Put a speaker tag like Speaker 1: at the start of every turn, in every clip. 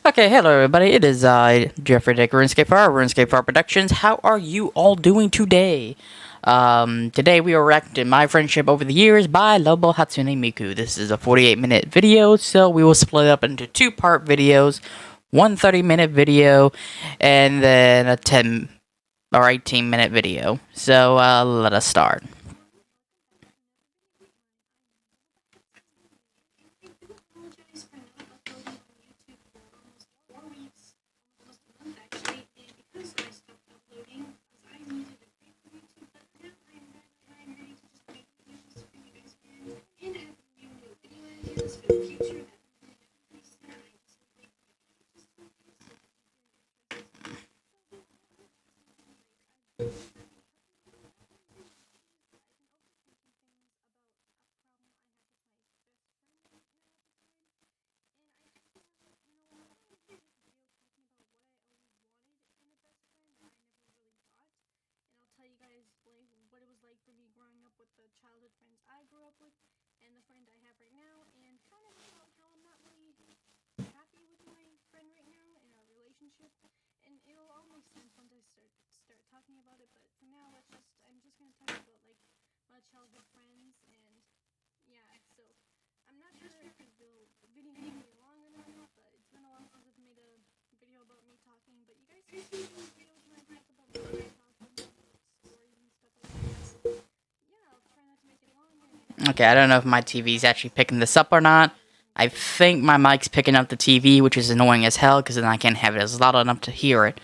Speaker 1: Okay, hello everybody. It is Jeffrey Dick RuneScape Productions. How are you all doing today? Today we are reacting My Friendship Over the Years by Lovable, Hatsune, Miku. This is a 48-minute video, so we will split it up into two-part videos, one 30-minute video, and then a 10 or 18-minute video. So let us start. Okay, I don't know if my TV is actually picking this up or not. I think my mic's picking up the TV, which is annoying as hell, because then I can't have it as loud enough to hear it.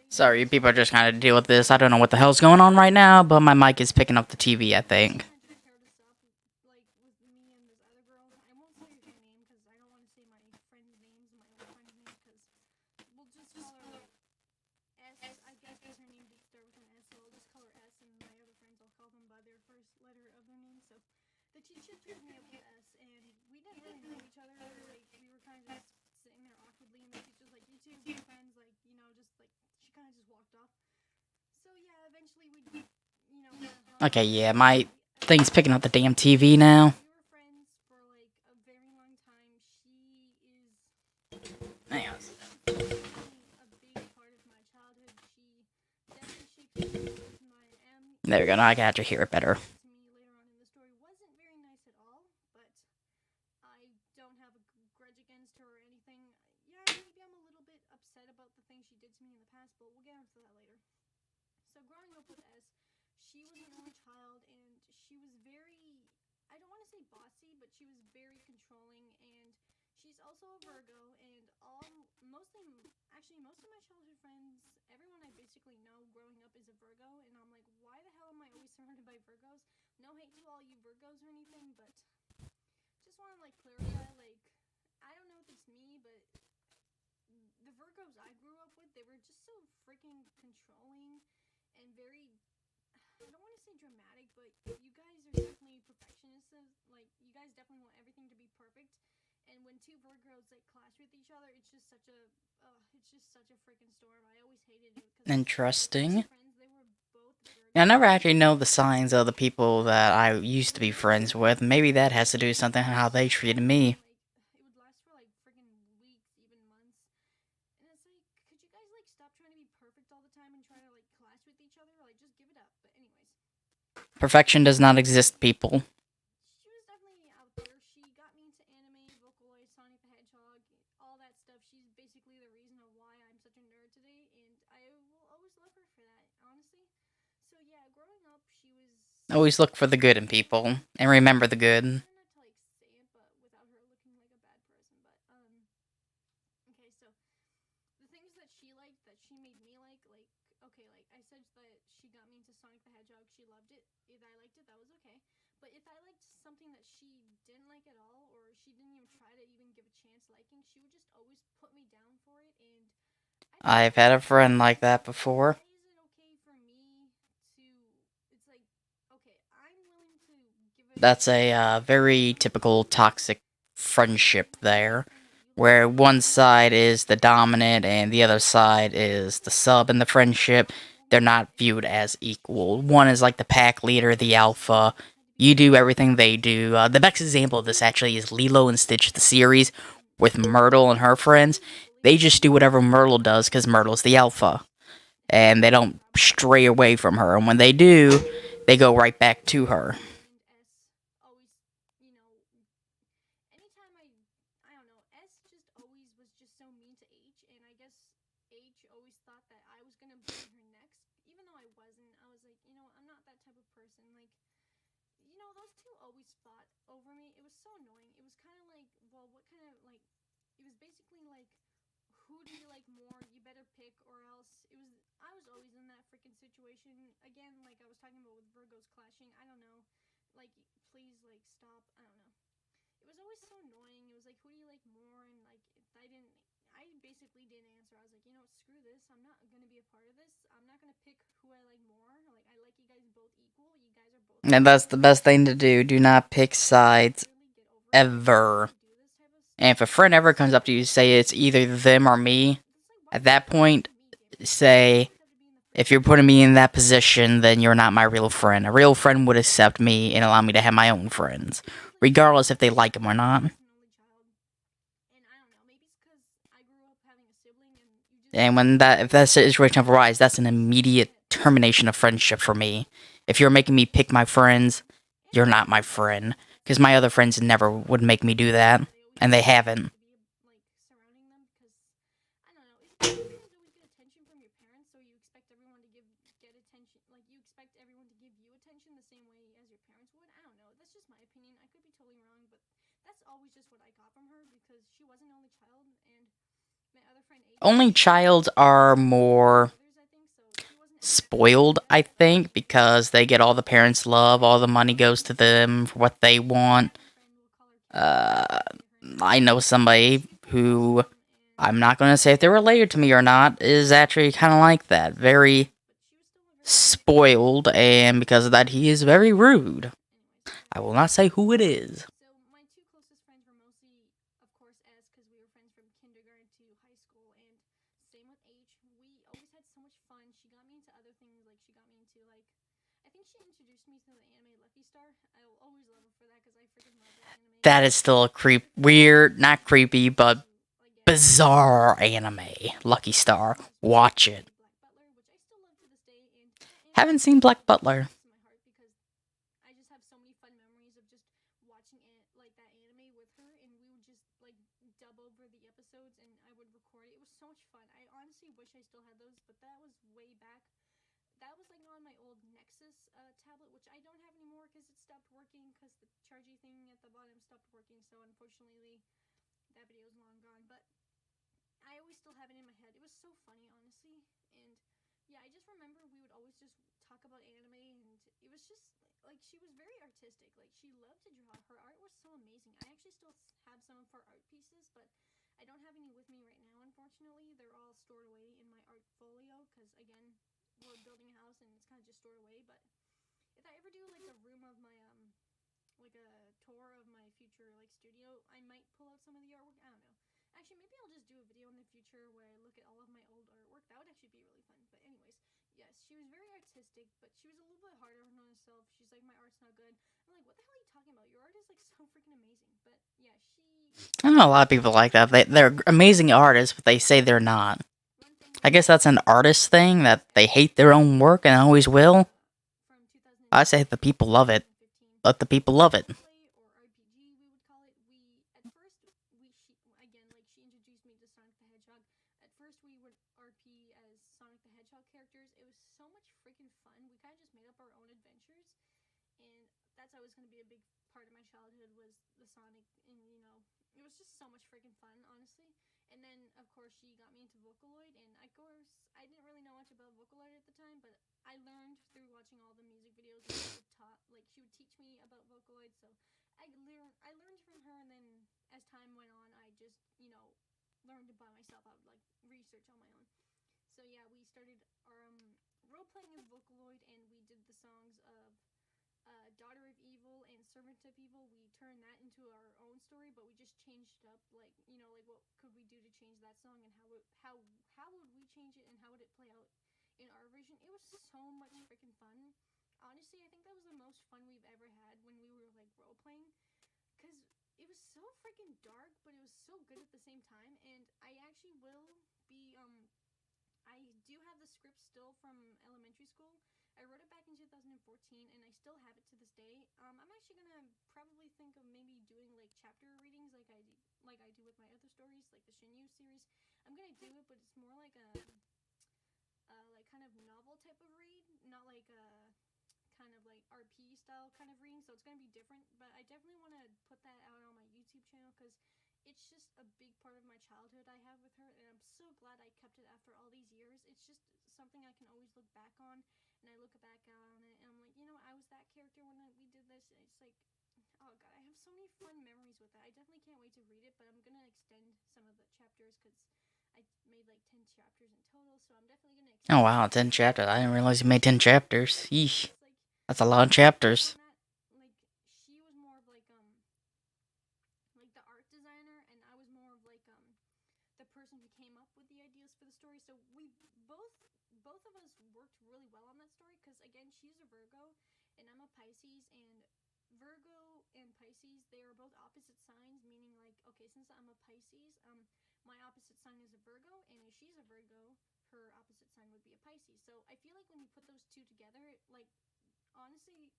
Speaker 1: Sorry, people are just kind of deal with this. I don't know what the hell's going on right now, but my mic is picking up the TV, I think. Okay, yeah, my thing's picking up the damn TV now. Hang on. There we go, now I can actually hear it better. Interesting. I never actually know the signs of the people that I used to be friends with. Maybe that has to do with something how they treated me. Perfection does not exist, people. Always look for the good in people, and remember the good. I've had a friend like that before. That's a very typical toxic friendship there, where one side is the dominant and the other side is the sub in the friendship. They're not viewed as equal. One is like the pack leader, the alpha. You do everything they do. The best example of this actually is Lilo and Stitch, the series with Myrtle and her friends. They just do whatever Myrtle does because Myrtle's the alpha, and they don't stray away from her. And when they do, they go right back to her. And that's the best thing to do. Do not pick sides ever. And if a friend ever comes up to you and say it's either them or me, at that point, say, if you're putting me in that position, then you're not my real friend. A real friend would accept me and allow me to have my own friends, regardless if they like them or not. And if that situation ever arises, that's an immediate termination of friendship for me. If you're making me pick my friends, you're not my friend. Because my other friends never would make me do that, and they haven't. Only child are more spoiled, I think, because they get all the parents' love, all the money goes to them for what they want. Uh, I know somebody who, I'm not going to say if they're related to me or not, is actually kind of like that. Very spoiled, and because of that, he is very rude. I will not say who it is. That is still a weird, not creepy, but bizarre anime. Lucky Star. Watch it. Haven't seen Black Butler. I know a lot of people like that. They're amazing artists, but they say they're not. I guess that's an artist thing, that they hate their own work and always will. I say the people love it. Let the people love it.
Speaker 2: Servant of Evil, we turned that into our own story, but we just changed it up. Like, like what could we do to change that song, and how would we change it, and how would it play out in our version? It was so much freaking fun. Honestly, I think that was the most fun we've ever had when we were like role playing, because it was so freaking dark, but it was so good at the same time. And I actually will be I do have the script still from elementary school. I wrote it back in 2014, and I still have it to this day. I'm actually gonna probably think of maybe doing like chapter readings, like I do with my other stories, like the Shinyu series. I'm gonna do it, but it's more like a like kind of novel type of read, not like a kind of like RP style kind of reading. So it's gonna be different. But I definitely want to put that out on my YouTube channel, because it's just a big part of my childhood I have with her, and I'm so glad I kept it after all these years. It's just something I can always look back on, and I look back on it, and I'm like, I was that character when we did this. And it's like, oh god, I have so many fun memories with that. I definitely can't wait to read it, but I'm gonna extend some of the chapters, because I made like 10 chapters in total, so I'm definitely gonna
Speaker 1: Oh
Speaker 2: extend
Speaker 1: wow,
Speaker 2: some of
Speaker 1: 10
Speaker 2: them.
Speaker 1: chapters. I didn't realize you made 10 chapters. Yeesh.
Speaker 2: It's like
Speaker 1: That's a lot of
Speaker 2: my other friend on
Speaker 1: chapters.
Speaker 2: that, like she was more of like the art designer, and I was more of like the person who came up with the ideas for the story. So we both both of us worked really well on that story, because again, she's a Virgo and I'm a Pisces. And Virgo and Pisces, they are both opposite signs, meaning like, okay, since I'm a Pisces, my opposite sign is a Virgo, and if she's a Virgo, her opposite sign would be a Pisces. So I feel like when you put those two together, like honestly,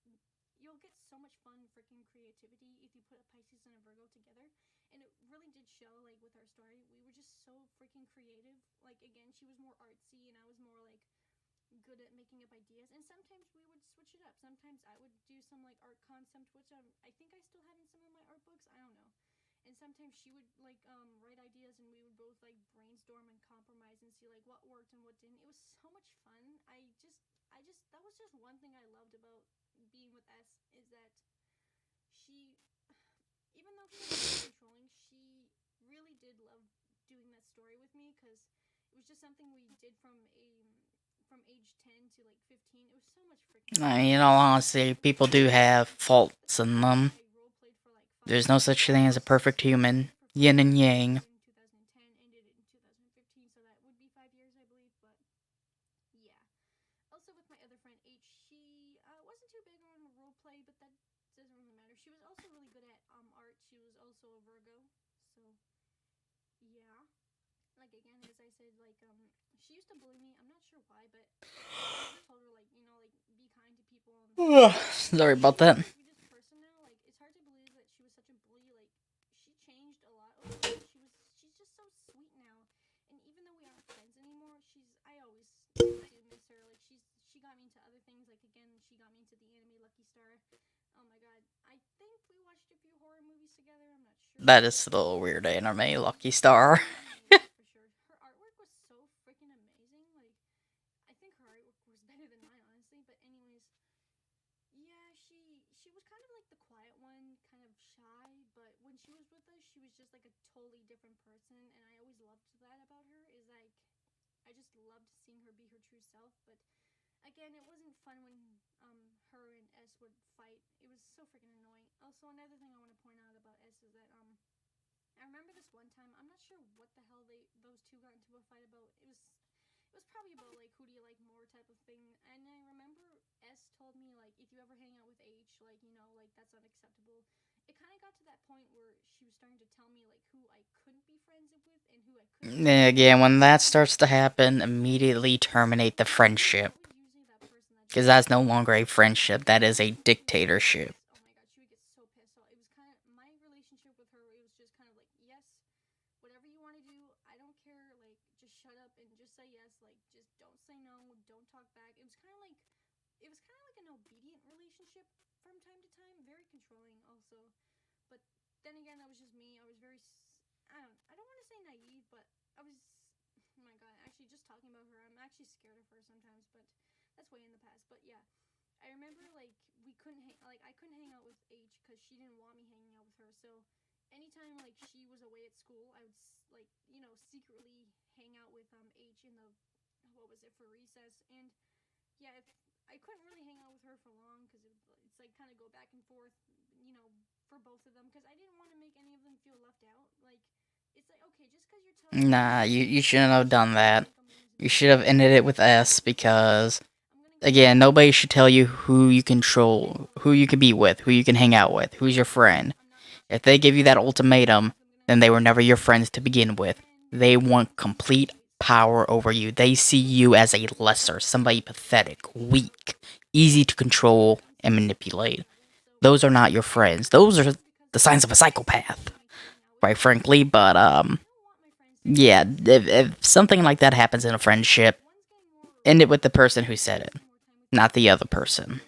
Speaker 2: you'll get so much fun freaking creativity if you put a Pisces and a Virgo together. And it really did show, like with our story, we were just so freaking creative. Like again, she was more artsy, and I was more like good at making up ideas. And sometimes we would switch it up. Sometimes I would do some like art concept, which I think I still have in some of my art books. I don't know. And sometimes she would like write ideas, and we would both like brainstorm and compromise and see like what worked and what didn't. It was so much fun. I just that was just one thing I loved about being with S, is that she, even though she was controlling, she really did love doing that story with me, because it was just something we did from age 10 to like 15. It was so much freaking fun.
Speaker 1: In all honesty,
Speaker 2: We
Speaker 1: people do
Speaker 2: actually
Speaker 1: have
Speaker 2: the
Speaker 1: faults in
Speaker 2: time
Speaker 1: them.
Speaker 2: I role played for like
Speaker 1: There's
Speaker 2: 5
Speaker 1: no
Speaker 2: years.
Speaker 1: such thing as a perfect human.
Speaker 2: Started for
Speaker 1: Yin
Speaker 2: 5
Speaker 1: and
Speaker 2: years,
Speaker 1: yang.
Speaker 2: started in 2010, ended it in 2015, so that would be 5 years, I believe. But yeah. Also, with my other friend H, she wasn't too big on role play, but that doesn't really matter. She was also really good at art. She was also a Virgo, so yeah. Like again, as I said, like she used to bully me. I'm not sure why, but I always told her, like, like be kind to people and stuff like that. And
Speaker 1: Sorry about
Speaker 2: she's
Speaker 1: that.
Speaker 2: such a sweetest person now. Like it's hard to believe that she was such a bully. Like she changed a lot over the years. She's just so sweet now. And even though we aren't friends anymore, I always do miss her. Like she got me into other things. Like again, she got me into the anime Lucky Star. Oh my god. I think we watched a few horror movies together. I'm not sure,
Speaker 1: That is
Speaker 2: but
Speaker 1: still a weird anime,
Speaker 2: she
Speaker 1: Lucky
Speaker 2: she
Speaker 1: Star.
Speaker 2: made me amazing for sure. Her artwork was so freaking amazing. Like I think her artwork was better than mine, honestly. But anyways, yeah, she was kind of like the quiet one, kind of shy. But when she was with us, she was just like a totally different person. And I always loved that about her. Is like I just loved seeing her be her true self. But again, it wasn't fun when her and S would fight. It was so freaking annoying. Also, another thing I want to point out about S is that I remember this one time. I'm not sure what the hell those two got into a fight about. It was probably about like who do you like more type of thing. And I remember S told me like if you ever hang out with H, like like that's unacceptable. It kind of got to that point where she was starting to tell me like who I couldn't be friends with and who I could be friends with.
Speaker 1: Again, when that
Speaker 2: And
Speaker 1: starts to
Speaker 2: she
Speaker 1: happen,
Speaker 2: was always
Speaker 1: immediately terminate the
Speaker 2: she was
Speaker 1: friendship.
Speaker 2: always usually that person that
Speaker 1: Because
Speaker 2: just
Speaker 1: that's no
Speaker 2: like
Speaker 1: longer a friendship, that is a
Speaker 2: she would get so
Speaker 1: dictatorship.
Speaker 2: pissed. Oh my god, she would get so pissed. So it was kind of my relationship with her. It was just kind of like, yes, whatever you want to do, I don't care. Like, just shut up and just say yes. Like, just don't say no. Don't talk back. It was kind of like an obedient relationship from time to time. Very controlling, also. But then again, that was just me. I was very. I don't want to say naive, but I was. Oh my god, actually, just talking about her, I'm actually scared of her sometimes. But that's way in the past. But yeah, I remember like I couldn't hang out with H because she didn't want me hanging out with her. So anytime like she was away at school, I would like secretly hang out with H in the what was it for recess. And yeah, if I couldn't really hang out with her for long because it's like kind of go back and forth. for both of them because I didn't want to make any of them feel left out. Like, it's like, okay, just because you're telling me
Speaker 1: Nah, you
Speaker 2: that
Speaker 1: shouldn't have done
Speaker 2: I
Speaker 1: that.
Speaker 2: think I'm willing to
Speaker 1: You
Speaker 2: be
Speaker 1: should
Speaker 2: with
Speaker 1: have
Speaker 2: you,
Speaker 1: ended it with S because, again, nobody should tell you who you control, who you can be with, who you can hang out with, who's your friend. If they give you that ultimatum, then they were never your friends to begin with. They want complete power over you. They see you as a lesser, somebody pathetic, weak, easy to control and manipulate. Those are not your friends. Those are the signs of a psychopath, quite frankly. But yeah, if something like that happens in a friendship, end it with the person who said it, not the other person.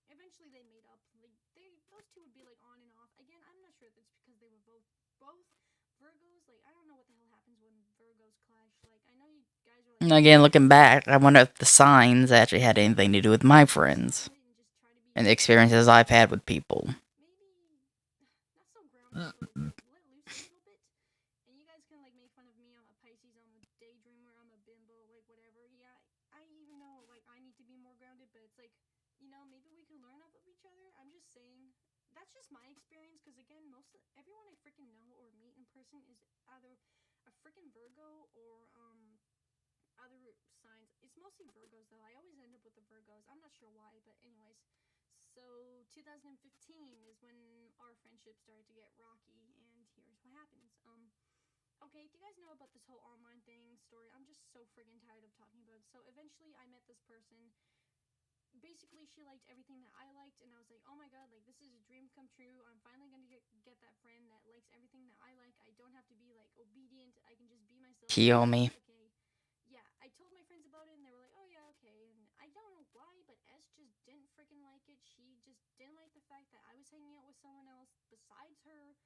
Speaker 2: Eventually they made up. Those two would be like on and off. Again, I'm not sure if it's because they were both Virgos. Like, I don't know what the hell happens when Virgos clash. Like, I know you guys are like,
Speaker 1: Again, looking back, I wonder if the signs actually had anything to do with my friends and the experiences I've had with people.
Speaker 2: maybe not so grounded, but like let loose a little bit. And you guys can like make fun of me. I'm a Pisces. I'm a daydreamer. I'm a bimbo. Like whatever. Yeah, I even know like I need to be more grounded, but it's like maybe we can learn off of each other. I'm just saying that's just my experience because again, everyone I freaking know or meet in person is either a freaking Virgo or other signs. It's mostly Virgos though. I always end up with the Virgos. I'm not sure why, but anyways. So 2015 is when our friendship started to get rocky, and here's what happens. Okay, do you guys know about this whole online thing story? I'm just so friggin' tired of talking about it. So eventually, I met this person. Basically, she liked everything that I liked, and I was like, oh my god, like this is a dream come true. I'm finally gonna get that friend that likes everything that I like. I don't have to be like obedient. I can just be myself.
Speaker 1: Heal me.
Speaker 2: Okay, yeah, I told my friends about it and they were like, oh yeah, okay. And I don't know why, but S just didn't freaking like it. She just didn't like the fact that I was hanging out with someone else besides her,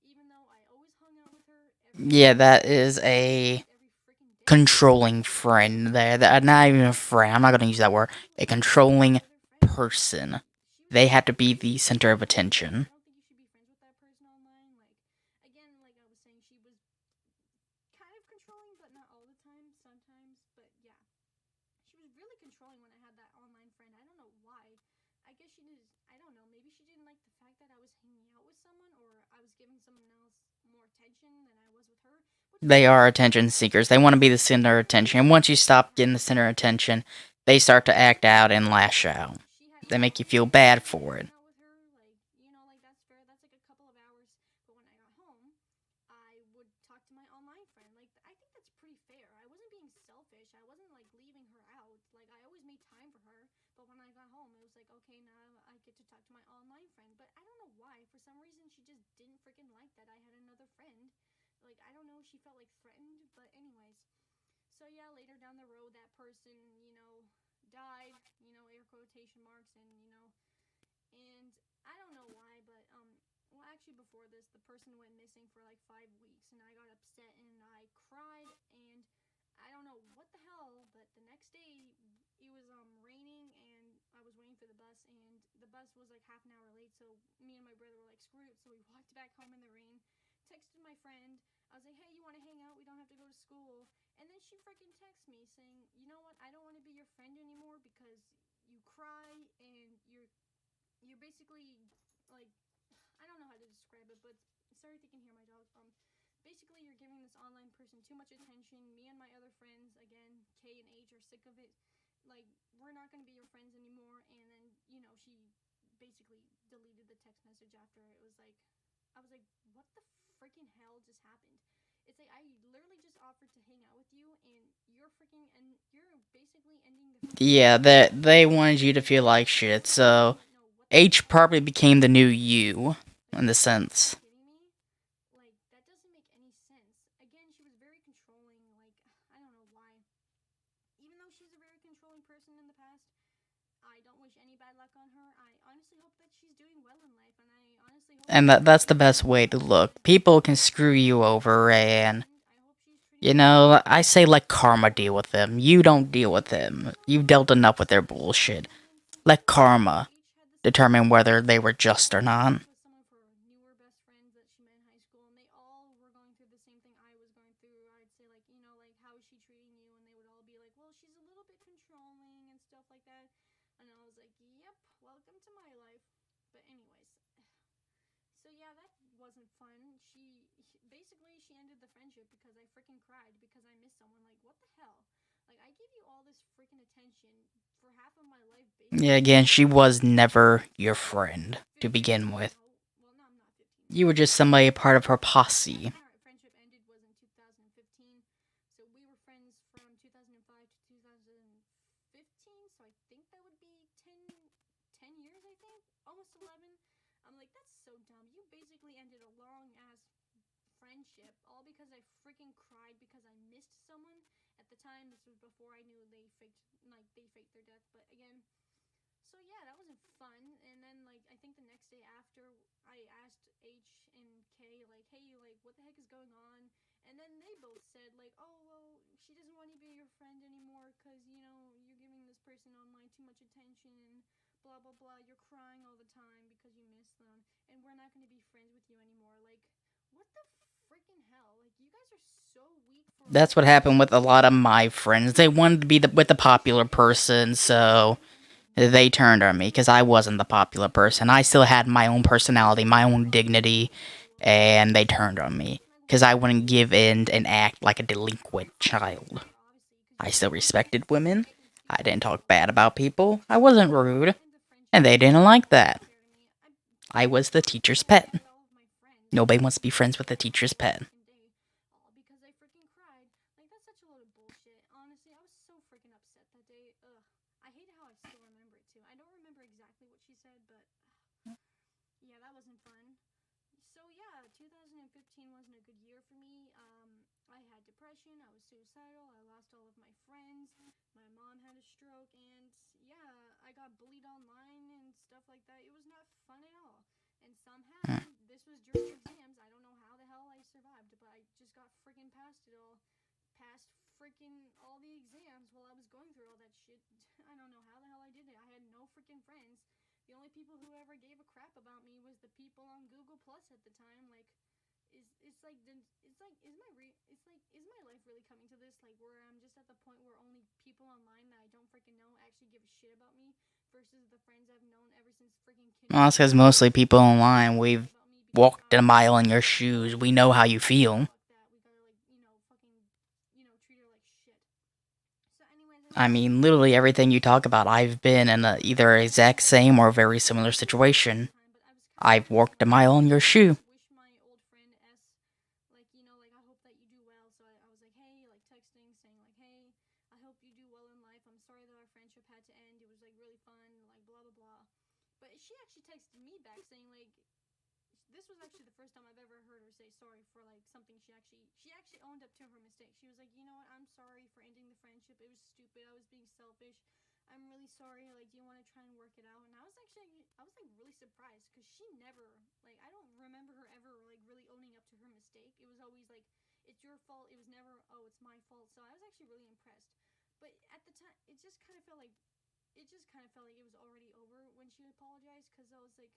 Speaker 2: even though I always hung out with her
Speaker 1: Yeah, that is a
Speaker 2: every freaking day.
Speaker 1: controlling friend there. Not even a friend. I'm not gonna use that word. A controlling person. They have to be the center of attention.
Speaker 2: I don't think you should be friends with that person online. Like, again, like I was saying, she was kind of controlling, but not all the time. Sometimes, but yeah, she was really controlling when I had that online friend. I don't know why. I guess she just, I don't know. Maybe she didn't like the fact that I was hanging out with someone or I was giving someone else more attention than I was with her.
Speaker 1: They are attention seekers. They want to be the center of attention. And once you stop getting the center of attention, they start to act out and lash out. They make you feel bad for it.
Speaker 2: Out with her, like that's fair. That's like a couple of hours. But when I got home, I would talk to my online friend. Like I think that's pretty fair. I wasn't being selfish. I wasn't like leaving her out. Like I always made time for her. But when I got home, it was like okay, now I get to talk to my online friend. But I don't know why. For some reason, she just didn't freaking like that I had another friend. Like I don't know. She felt like threatened. But anyways, so yeah, later down the road, that person, died. Air quotation marks, and I don't know why, but well, actually, before this, the person went missing for like 5 weeks, and I got upset and I cried, and I don't know what the hell, but the next day it was raining, and I was waiting for the bus, and the bus was like half an hour late, so me and my brother were like, screw it, so we walked back home in the rain, texted my friend. I was like, hey, you want to hang out? We don't have to go to school. And then she freaking texts me saying, you know what? I don't want to be your friend anymore because you cry and you're basically like I don't know how to describe it, but sorry if you can hear my dog. Basically you're giving this online person too much attention. Me and my other friends, again, K and H, are sick of it. Like we're not gonna be your friends anymore. And then she basically deleted the text message after. It was like I was like, what the freaking hell just happened? It's like I literally just offered to hang out with you, and you're basically ending the
Speaker 1: Yeah, that they wanted you to feel like shit. So H probably became the new you in the sense.
Speaker 2: kidding me? Like that doesn't make any sense. Again, she was very controlling. Like I don't know why. Even though she's a very controlling person in the past, I don't wish any bad luck on her. I honestly hope that she's doing well in life, and I honestly hope
Speaker 1: And that's the best way to look. People can screw you over, and
Speaker 2: I hope she's treating
Speaker 1: I say let karma deal with them. You don't deal with them. You've dealt enough with their bullshit. Let karma determine whether they were just or not.
Speaker 2: with some of her newer best friends that she met met in high school, and they all were going through the same thing I was going through. I'd say, like, how is she treating you? And they would all be like, well, she's a little bit controlling and stuff like that. And I was like, yep, welcome to my life. But anyways, so yeah, that wasn't fun. Basically she ended the friendship because I freaking cried because I missed someone. Like, what the hell? Like, I give you all this freaking attention for half of my life.
Speaker 1: Yeah, again, she was never your friend to begin with.
Speaker 2: Well, no, I'm not 15.
Speaker 1: You were just somebody part of her posse.
Speaker 2: Our friendship ended was in 2015. So we were friends from 2005 to 2015. So I think that would be 10 years, I think. Almost 11. I'm like, that's so dumb. You basically ended a long ass friendship all because I freaking cried because I missed someone. At the time, this was before I knew they faked their death. But again, so yeah, that wasn't fun. And then, like, I think the next day after, I asked H and K, like, hey, like, what the heck is going on? And then they both said, like, oh, well, she doesn't want to be your friend anymore because, you're giving this person online too much attention and blah, blah, blah. You're crying all the time because you miss them. And we're not going to be friends with you anymore. Like, what the freaking hell? Like, you guys are so weak for...
Speaker 1: That's what happened with a lot of my friends. They wanted to be with the popular person, so they turned on me because I wasn't the popular person. I still had my own personality, my own dignity, and they turned on me because I wouldn't give in and act like a delinquent child. I still respected women. I didn't talk bad about people. I wasn't rude, and they didn't like that. I was the teacher's pet. Nobody wants to be friends with the teacher's pet.
Speaker 2: Because I freaking cried. Like, that's such a load of bullshit. Honestly, I was so freaking upset that day. Ugh. I hate how I still remember it, too. I don't remember exactly what she said, but... yeah, that wasn't fun. So, yeah, 2015 wasn't a good year for me. I had depression. I was suicidal. I lost all of my friends. My mom had a stroke. And, yeah, I got bullied online and stuff like that. It was not fun at all. And somehow, this was during exams. I don't know how the hell I survived, but I just got freaking past it all. Passed freaking all the exams while I was going through all that shit. I don't know how the hell I did it. I had no freaking friends. The only people who ever gave a crap about me was the people on Google Plus at the time. Like, is my life really coming to this? Like, where I'm just at the point where only people online that I don't freaking know actually give a shit about me versus the friends I've known ever since freaking kindergarten.
Speaker 1: Well, that's because mostly people online, we've walked a mile in your shoes. We know how you feel. I mean, literally everything you talk about, I've been in either exact same or very similar situation. I've walked a mile in your shoe.
Speaker 2: Wish my old friend S, like, I hope that you do well. So I was like, hey, like, texting, saying, like, hey, I hope you do well in life. I'm sorry that our friendship had to end. It was, like, really fun, like, blah, blah, blah. But she actually texted me back saying, like, this was actually the first time I've ever heard her say sorry for, like, something she actually owned up to her mistake. She was like, you know what, I'm sorry for ending the friendship. It was stupid. I was being selfish. I'm really sorry. Like, do you want to try and work it out? And I was like, really surprised because she never, like, I don't remember her ever, like, really owning up to her mistake. It was always like, it's your fault. It was never, oh, it's my fault. So I was actually really impressed. But at the time, it just kind of felt like it was already over when she apologized because I was like,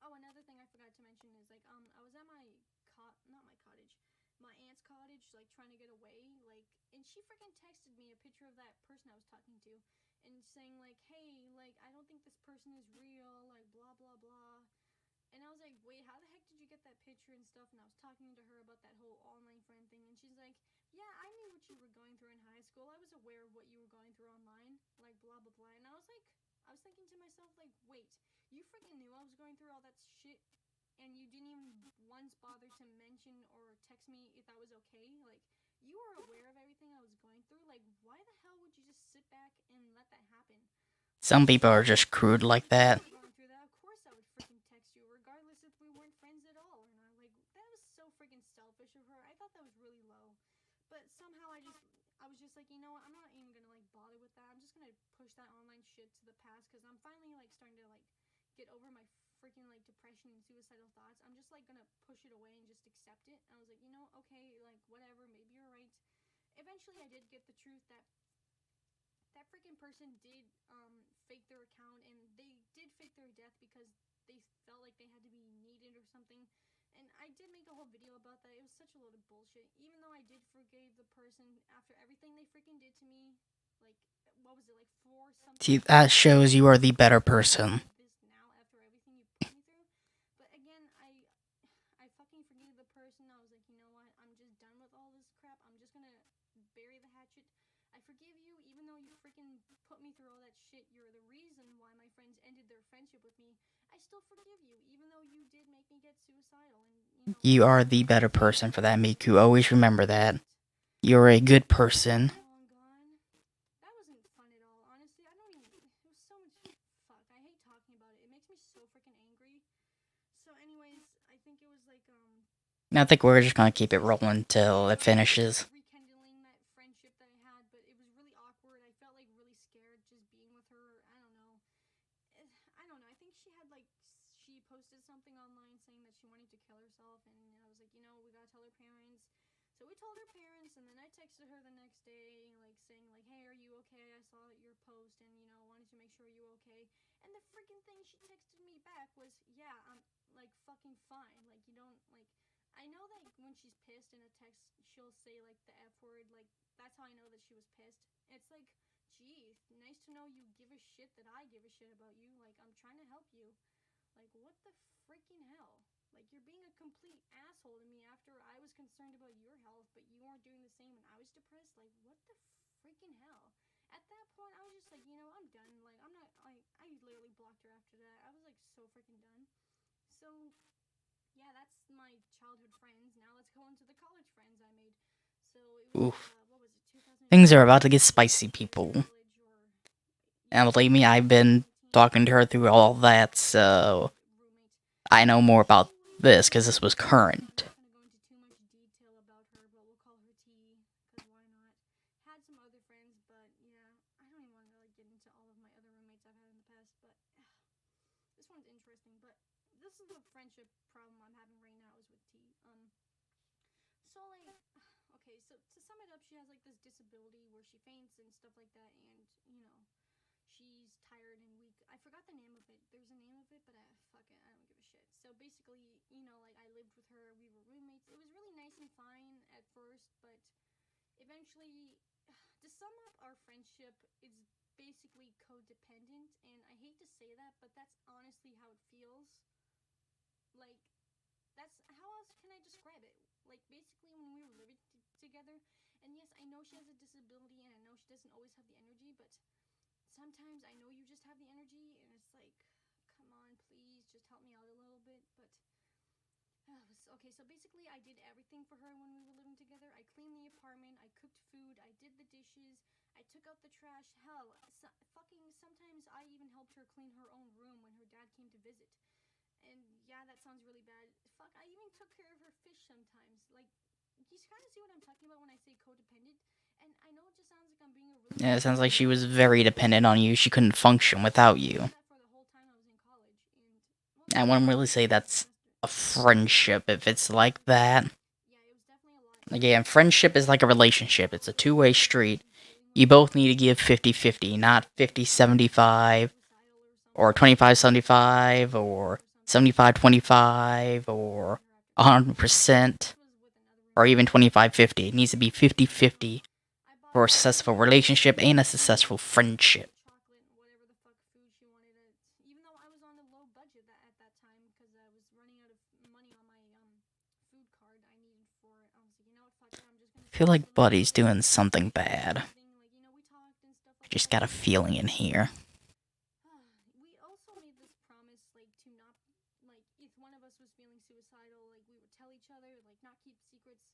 Speaker 2: oh, another thing I forgot to mention is, like, I was at my aunt's cottage, like, trying to get away, like, and she freaking texted me a picture of that person I was talking to, and saying, like, hey, like, I don't think this person is real, like, blah, blah, blah. And I was like, wait, how the heck did you get that picture and stuff? And I was talking to her about that whole online friend thing, and she's like, yeah, I knew what you were going through in high school. I was aware of what you were going through online, like, blah, blah, blah. And I was thinking to myself, like, wait, you freaking knew I was going through all that shit, and you didn't even once bother to mention or text me if I was okay? Like, you were aware of everything I was going through? Like, why the hell would you just sit back and let that happen?
Speaker 1: Some people are just crude like that.
Speaker 2: Of course I would freaking text you, regardless if we weren't friends at all or not. Like, that was so freaking selfish of her. I thought that was really low. But somehow I was just like, you know what, I'm not even gonna, like, bother with that. I'm just gonna push that online shit to the past because I'm finally, like, starting to, like, get over my freaking, like, depression and suicidal thoughts. I'm just, like, gonna push it away and just accept it. And I was like, you know, okay, like, whatever, maybe you're right. Eventually I did get the truth that freaking person did fake their account, and they did fake their death because they felt like they had to be needed or something. And I did make a whole video about that. It was such a load of bullshit. Even though I did forgive the person after everything they freaking did to me, like, what was it, like 4 something?
Speaker 1: See, that shows you are the better person.
Speaker 2: This now after everything you put me through. But again, I fucking forgave the person. I was like, you know what? I'm just done with all this crap. I'm just gonna bury the hatchet. I forgive you, even though you freaking put me through all that shit. You're the reason why my friends ended their friendship with me. I still forgive you, even though you did make me get suicidal. And
Speaker 1: You are the better person for that, Miku. Always remember that. You're a good person.
Speaker 2: long gone. That wasn't fun at all. Honestly, I don't even. It was so much. Fuck. I hate talking about it. It makes me so freaking angry. So, anyways, I think it was like
Speaker 1: I think we're just gonna keep it rolling till it finishes.
Speaker 2: rekindling that friendship that I had, but it was really awkward. I felt like really scared just being with her. I don't know. I don't know. I think she had like she posted something online saying that she wanted to kill herself, and I was like, you know, we gotta tell her parents. So we told her parents, and then I texted her the next day, like saying like, hey, are you okay? I saw your post, and you know, wanted to make sure you were okay. And the freaking thing she texted me back was, yeah, I'm like fucking fine. Like you don't like. I know that when she's pissed in a text, she'll say like the F word. Like that's how I know that she was pissed. It's like, gee, nice to know you give a shit that I give a shit about you. Like I'm trying to help you. Like what the freaking hell? Like you're being a complete asshole to me after I was concerned about your health, but you weren't doing the same when I was depressed. Like what the freaking hell? At that point, I was just like, you know, I'm done. Like I'm not. I literally blocked her after that. I was like so freaking done. So yeah, that's my childhood friends. Now let's go into the college friends I made. So it was
Speaker 1: Oof.
Speaker 2: what was it? 2015.
Speaker 1: Things are about to get spicy, people. And believe me, I've been talking to her through all that, so I know more about this because this was current.
Speaker 2: I'm not gonna go into too much detail about her, but we'll call her T, cause why not? Had some other friends, but yeah, I don't even want to like get into all of my other roommates I've had in the past, but this one's interesting. But this is the friendship problem I'm having right now is with T. So like, okay, so to sum it up, she has like this disability where she faints and stuff like that, and you know, she's tired and weak. I forgot the name of it. There's a name of it, but fuck it, I don't give a shit. So basically, you know, like I lived with her, we were roommates. It was really nice and fine at first, but eventually, to sum up our friendship, it's basically codependent, and I hate to say that, but that's honestly how it feels. Like that's how else can I describe it? Like basically when we were living together, and yes, I know she has a disability, and I know she doesn't always have the energy, but sometimes I know you just have the energy, and it's like, come on, please, just help me out a little bit. But okay, so basically, I did everything for her when we were living together. I cleaned the apartment, I cooked food, I did the dishes, I took out the trash. Hell, fucking sometimes I even helped her clean her own room when her dad came to visit. And yeah, that sounds really bad. Fuck, I even took care of her fish sometimes. Like, you kind of see what I'm talking about when I say codependent. And I know it just sounds like I'm being a really.
Speaker 1: Yeah, it sounds like she was very dependent on you. She couldn't function without you.
Speaker 2: That for the whole time I was in college,
Speaker 1: I wouldn't really say that's a friendship if it's like that.
Speaker 2: yeah, it was definitely a lot.
Speaker 1: Again, friendship is like a relationship. It's a two-way street. You both need to give 50-50, not 50-75, or 25-75, or 75-25, or 100%, or even 25-50. It needs to be 50-50 for a successful relationship and a successful friendship.
Speaker 2: Chocolate, whatever the fuck food she wanted. Even though I was on a low budget at that time because I was running out of money on my food card I needed for it. I was like, you know what, fuck it, I'm just gonna.
Speaker 1: I feel like Buddy's doing something bad.
Speaker 2: Like, you know, we talked and stuff
Speaker 1: I
Speaker 2: like
Speaker 1: just
Speaker 2: that.
Speaker 1: got a feeling in here.
Speaker 2: We also made this promise, like, to not, like, if one of us was feeling suicidal, like, we would tell each other, like, not keep secrets.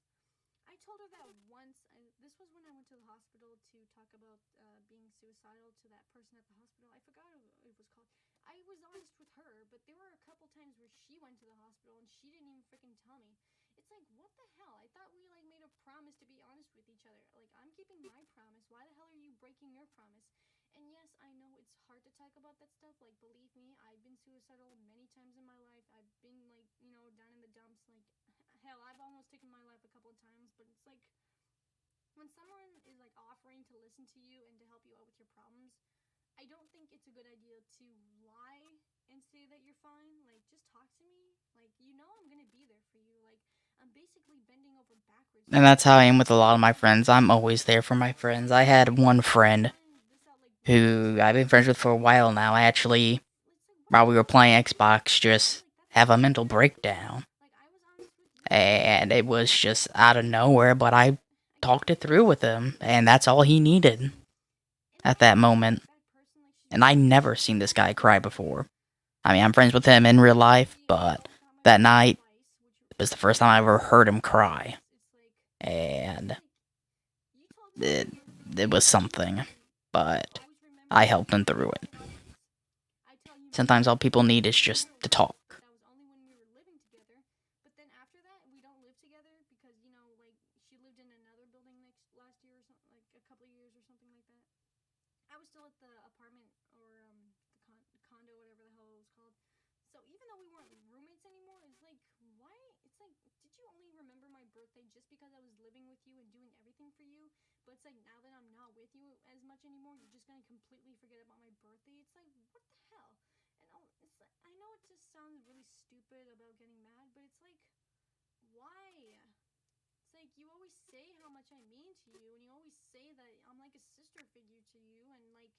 Speaker 2: I told her that once. This was when I went to the hospital to talk about being suicidal to that person at the hospital. I forgot what it was called. I was honest with her, but there were a couple times where she went to the hospital and she didn't even freaking tell me. It's like, what the hell? I thought we like made a promise to be honest with each other. Like I'm keeping my promise. Why the hell are you breaking your promise? And yes, I know it's hard to talk about that stuff. Like believe me, I've been suicidal many times in my life. I've been like, you know, down in the dumps. Like hell, I've almost taken my life a couple of times, but it's like when someone is like offering to listen to you and to help you out with your problems, I don't think it's a good idea to lie and say that you're fine. Like, just talk to me. Like, you know I'm gonna be there for you. Like, I'm basically bending over backwards.
Speaker 1: And that's how I am with a lot of my friends. I'm always there for my friends. I had one friend who I've been friends with for a while now. I actually, while we were playing Xbox, just have a mental breakdown. And it was just out of nowhere, but I talked it through with him, and that's all he needed at that moment. And I never seen this guy cry before. I mean, I'm friends with him in real life, but that night was the first time I ever heard him cry. And it was something, but I helped him through it. Sometimes all people need is just to talk.
Speaker 2: But then after that, we don't live together because, you know, like, she lived in another building last year or something, like a couple of years or something like that. I was still at the apartment or the condo, whatever the hell it was called. So even though we weren't roommates anymore, it's like, why? It's like, did you only remember my birthday just because I was living with you and doing everything for you? But it's like, now that I'm not with you as much anymore, you're just gonna completely forget about my birthday. It's like, what the hell? And it's like, I know it just sounds really stupid about getting mad, but it's like, why? It's like, you always say how much I mean to you, and you always say that I'm like a sister figure to you, and like,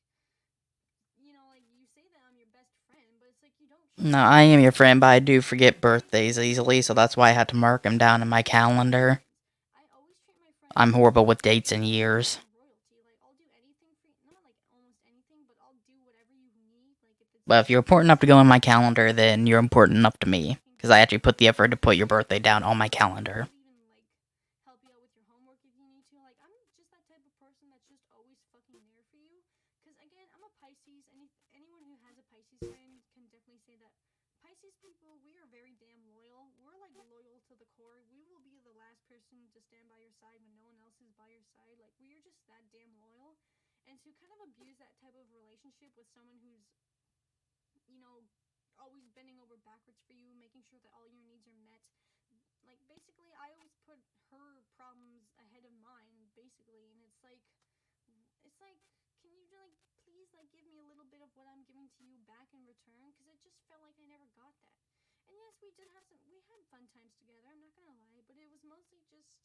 Speaker 2: you know, like, you say that I'm your best friend, but it's like, you don't.
Speaker 1: No, I am your friend, but I do forget birthdays easily, so that's why I had to mark them down in my calendar. I'm horrible with dates and years. But if you're important enough to go in my calendar, then you're important enough to me. Because I actually put the effort to put your birthday down on my calendar.
Speaker 2: Help you out with your homework if you need to. Like, I'm just that type of person that's just always fucking there for you. Because, again, I'm a Pisces. Anyone who has a Pisces friend can definitely say that Pisces people, we are very damn loyal. We're, like, loyal to the core. We will be the last person to stand by your side when no one else is by your side. Like, we are just that damn loyal. And to kind of abuse that type of relationship with someone who's, you know, always bending over backwards for you, making sure that all your needs are met. Like, basically, I always put her problems ahead of mine, basically, and it's like, can you, like, please, like, give me a little bit of what I'm giving to you back in return? Because it just felt like I never got that. And yes, we had fun times together, I'm not gonna lie, but it was mostly just,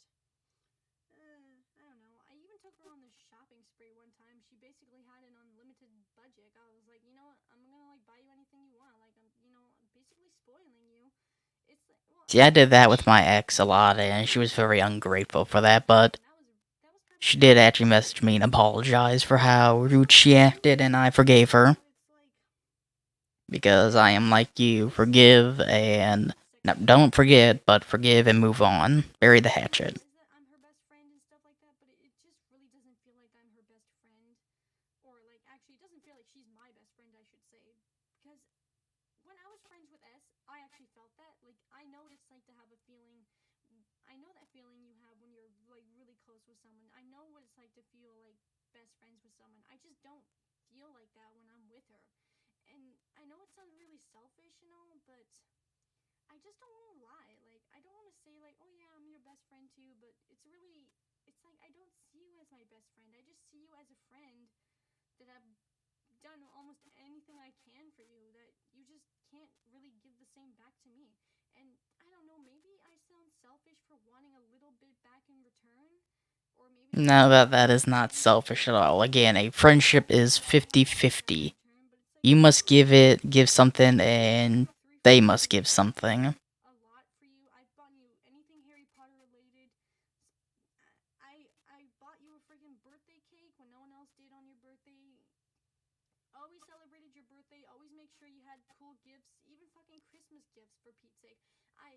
Speaker 2: I don't know. I even took her on this shopping spree one time. She basically had an unlimited budget. I was like, you know what? I'm gonna, like, buy you anything you want. Like, I'm, you know, basically spoiling you. It's like, well,
Speaker 1: See, I did that with my ex a lot, and she was very ungrateful for that, but she did actually message me and apologize for how rude she acted, and I forgave her. Because I am like you, forgive and... No, don't forget, but forgive and move on. Bury the hatchet.
Speaker 2: I'm her best friend and stuff like that, but it just really doesn't feel like I'm her best friend. Or, like, actually, it doesn't feel like she's my best friend, I should say. Because when I was friends with S, I actually felt that. Like, I know what it's like to have a feeling. I know that feeling you have when you're, like, really close with someone. I know what it's like to feel like best friends with someone. I just don't feel like that when I'm with her. And I know it sounds really selfish, you know, but I just don't want to lie. Like, I don't want to say, like, oh yeah, I'm your best friend too, but it's really, it's like, I don't see you as my best friend. I just see you as a friend that I've done almost anything I can for you, that you just can't really give the same back to me. And I don't know, maybe I sound selfish for wanting a little bit back in return, or maybe
Speaker 1: No, that is not selfish at all. Again, a friendship is 50-50. You must give something, and they must give something.
Speaker 2: a lot for you. I've bought you anything Harry Potter related. I bought you a freaking birthday cake when no one else did on your birthday. Always celebrated your birthday. Always make sure you had cool gifts, even fucking Christmas gifts, for Pete's sake. I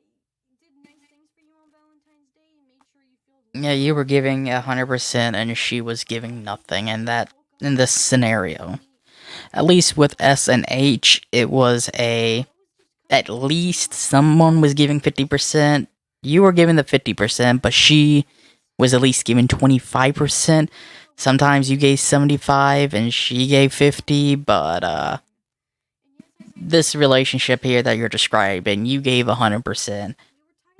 Speaker 2: did nice things for you on Valentine's Day. Made sure you feel
Speaker 1: Yeah, you were giving 100%, and she was giving nothing. In this scenario, at least with S and H, it was at least someone was giving 50%. You were giving the 50%, but she was at least giving 25%. Sometimes you gave 75 and she gave 50, but this relationship here that you're describing, you gave 100%.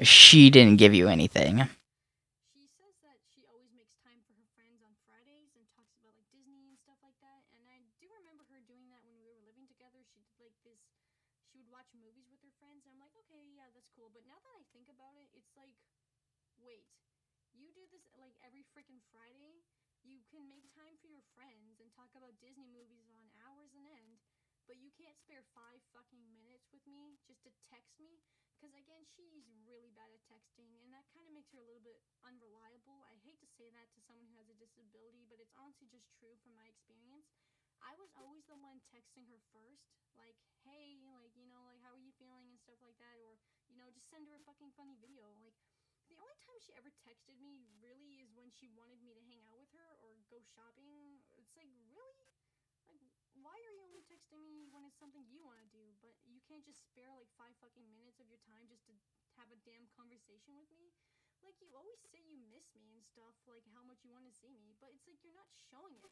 Speaker 1: She didn't give you anything.
Speaker 2: She says that she always makes time for her friends on Fridays and talks about, like, Disney and stuff like that. And I do remember her doing that when we were living together. She did, like, this wait, you do this like every freaking Friday? You can make time for your friends and talk about Disney movies on hours and end, but you can't spare 5 fucking minutes with me just to text me? Because again, she's really bad at texting, and that kind of makes her a little bit unreliable. I hate to say that to someone who has a disability, but it's honestly just true from my experience. I was always the one texting her first, like, hey, like, like, how are you feeling and stuff like that, or, just send her a fucking funny video. Like, the only time she ever texted me really is when she wanted me to hang out with her or go shopping. It's like, really? Like, why are you only texting me when it's something you want to do, but you can't just spare like 5 fucking minutes of your time just to have a damn conversation with me? Like, you always say you miss me and stuff, like how much you want to see me, but it's like you're not showing it.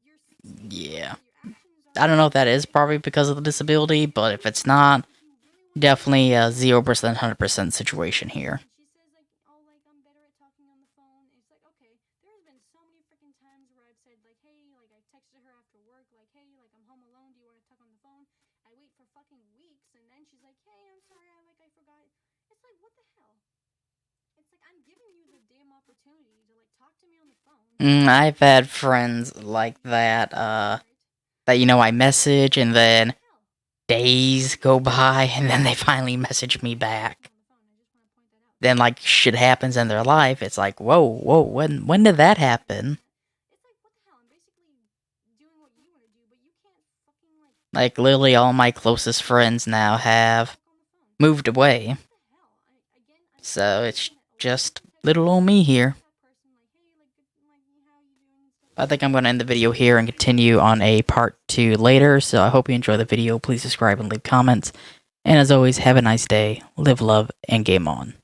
Speaker 2: You're speaking
Speaker 1: Yeah.
Speaker 2: about it, your actions
Speaker 1: I
Speaker 2: aren't
Speaker 1: don't know if that is
Speaker 2: showing it.
Speaker 1: probably because of the disability, but if it's not, definitely a 0%, 100% situation here.
Speaker 2: And she says like, oh, like I'm better at talking on the phone. It's like, okay, there's been so many freaking times where I've said like, hey, like I texted her after work, like, hey, like I'm home alone. Do you want to talk on the phone? I wait for fucking weeks, and then she's like, hey, I'm sorry, I forgot. It's like, what the hell? It's like I'm giving you the damn opportunity to like talk to me on the phone.
Speaker 1: I've had friends like that, I message and then days go by and then they finally message me back. Then, like, shit happens in their life. It's like, whoa, when did that happen?
Speaker 2: It's like, what the hell? I'm basically doing what you want to do, but you can't fucking
Speaker 1: Like, literally all my closest friends now have moved away. So it's just little old me here. I think I'm going to end the video here and continue on a part 2 later, so I hope you enjoy the video. Please subscribe and leave comments. And as always, have a nice day, live, love, and game on.